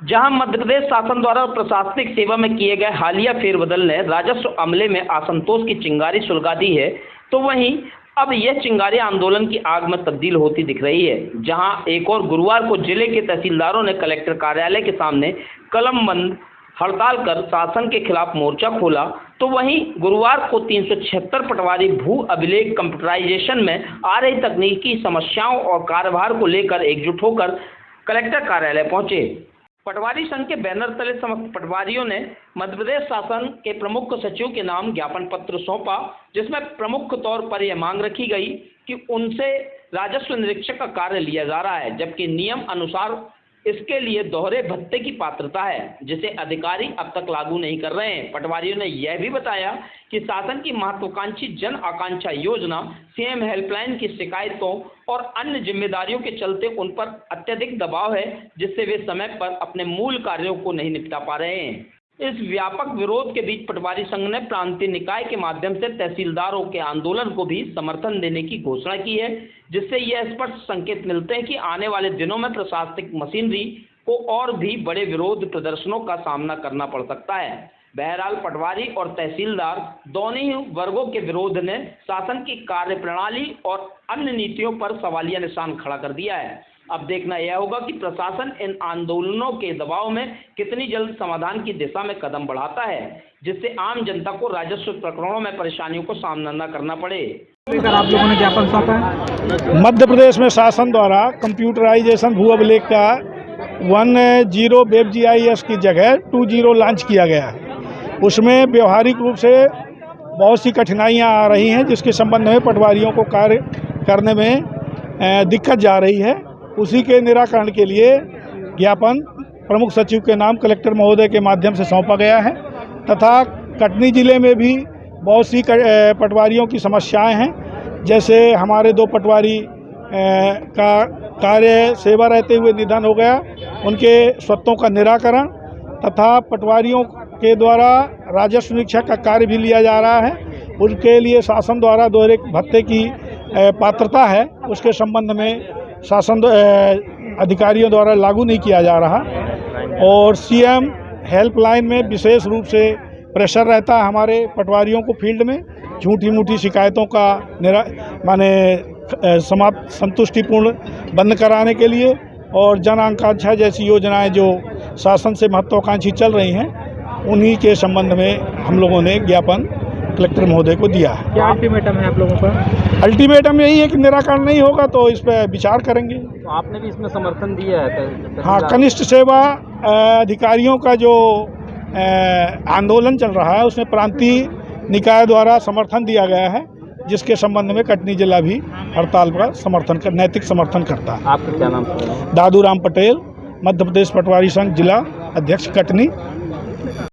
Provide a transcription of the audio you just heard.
जहां मध्य प्रदेश शासन द्वारा प्रशासनिक सेवा में किए गए हालिया फेरबदल ने राजस्व अमले में असंतोष की चिंगारी सुलगा दी है, तो वहीं अब यह चिंगारी आंदोलन की आग में तब्दील होती दिख रही है। जहां एक और गुरुवार को जिले के तहसीलदारों ने कलेक्टर कार्यालय के सामने कलमबंद हड़ताल कर शासन के खिलाफ मोर्चा खोला, तो वहीं गुरुवार को 376 पटवारी भू अभिलेख कंप्यूटराइजेशन में आ रही तकनीकी समस्याओं और कार्यभार को लेकर एकजुट होकर कलेक्टर कार्यालय पहुंचे। पटवारी संघ के बैनर तले समस्त पटवारियों ने मध्य प्रदेश शासन के प्रमुख सचिव के नाम ज्ञापन पत्र सौंपा, जिसमें प्रमुख तौर पर यह मांग रखी गई कि उनसे राजस्व निरीक्षक का कार्य लिया जा रहा है, जबकि नियम अनुसार इसके लिए दोहरे भत्ते की पात्रता है, जिसे अधिकारी अब तक लागू नहीं कर रहे हैं। पटवारियों ने यह भी बताया कि शासन की महत्वाकांक्षी जन आकांक्षा योजना सीएम हेल्पलाइन की शिकायतों और अन्य जिम्मेदारियों के चलते उन पर अत्यधिक दबाव है, जिससे वे समय पर अपने मूल कार्यों को नहीं निपटा पा रहे हैं। इस व्यापक विरोध के बीच पटवारी संघ ने प्रांतीय निकाय के माध्यम से तहसीलदारों के आंदोलन को भी समर्थन देने की घोषणा की है, जिससे यह स्पष्ट संकेत मिलते हैं कि आने वाले दिनों में प्रशासनिक मशीनरी को और भी बड़े विरोध प्रदर्शनों का सामना करना पड़ सकता है। बहरहाल पटवारी और तहसीलदार दोनों ही वर्गों के विरोध ने शासन की कार्यप्रणाली और अन्य नीतियों पर सवालिया निशान खड़ा कर दिया है। अब देखना यह होगा कि प्रशासन इन आंदोलनों के दबाव में कितनी जल्द समाधान की दिशा में कदम बढ़ाता है, जिससे आम जनता को राजस्व प्रकरणों में परेशानियों को सामना न करना पड़े। आप लोगों ने ज्ञापन सौंपा है। मध्य प्रदेश में शासन द्वारा कंप्यूटराइजेशन भू अभिलेख का 10 वेब GIS की जगह 20 लॉन्च किया गया है। उसमें व्यवहारिक रूप से बहुत सी कठिनाइयां आ रही हैं, जिसके संबंध में पटवारियों को कार्य करने में दिक्कत जा रही है। उसी के निराकरण के लिए ज्ञापन प्रमुख सचिव के नाम कलेक्टर महोदय के माध्यम से सौंपा गया है, तथा कटनी जिले में भी बहुत सी पटवारियों की समस्याएं हैं। जैसे हमारे 2 पटवारी का कार्य सेवा रहते हुए निधन हो गया, उनके स्वत्वों का निराकरण तथा पटवारियों के द्वारा राजस्व निरीक्षक का कार्य भी लिया जा रहा है। उनके लिए शासन द्वारा दोहरे भत्ते की पात्रता है, उसके संबंध में शासन अधिकारियों द्वारा लागू नहीं किया जा रहा। और सीएम हेल्पलाइन में विशेष रूप से प्रेशर रहता है हमारे पटवारियों को फील्ड में झूठी मूठी शिकायतों का समाप्त संतुष्टिपूर्ण बंद कराने के लिए, और जन आकांक्षा जैसी योजनाएं जो शासन से महत्वाकांक्षी चल रही हैं, उन्हीं के संबंध में हम लोगों ने ज्ञापन कलेक्टर महोदय को दिया है। क्या अल्टीमेटम है आप लोगों का? अल्टीमेटम यही है कि निराकरण नहीं होगा तो इस पर विचार करेंगे। तो आपने भी इसमें समर्थन दिया है? हाँ, कनिष्ठ सेवा अधिकारियों का जो आंदोलन चल रहा है उसमें प्रांतीय निकाय द्वारा समर्थन दिया गया है, जिसके संबंध में कटनी जिला भी हड़ताल का नैतिक समर्थन करता है। आपका क्या नाम? दादू राम पटेल, मध्य प्रदेश पटवारी संघ जिला अध्यक्ष कटनी।